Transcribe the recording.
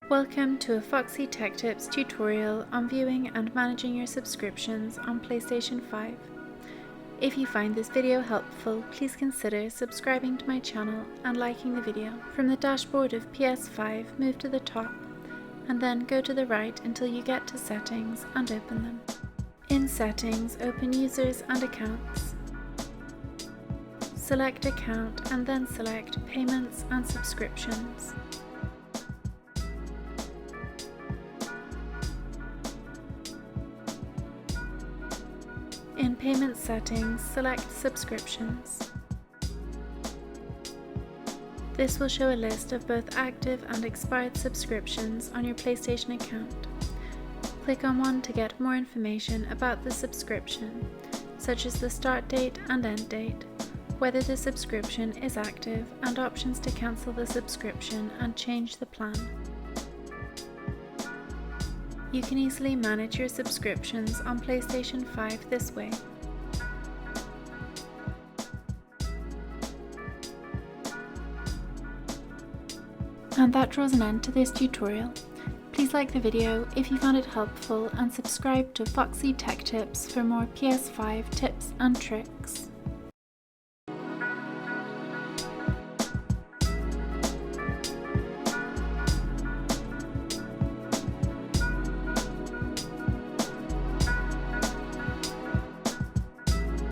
Welcome to a Foxy Tech Tips tutorial on viewing and managing your subscriptions on PlayStation 5. If you find this video helpful, please consider subscribing to my channel and liking the video. From the dashboard of PS5, move to the top and then go to the right until you get to Settings and open them. In Settings, open Users and Accounts. Select Account and then select Payments and Subscriptions. In Payment Settings, select Subscriptions. This will show a list of both active and expired subscriptions on your PlayStation account. Click on one to get more information about the subscription, such as the start date and end date, whether the subscription is active, and options to cancel the subscription and change the plan. You can easily manage your subscriptions on PlayStation 5 this way. And that draws an end to this tutorial. Please like the video if you found it helpful and subscribe to Foxy Tech Tips for more PS5 tips and tricks.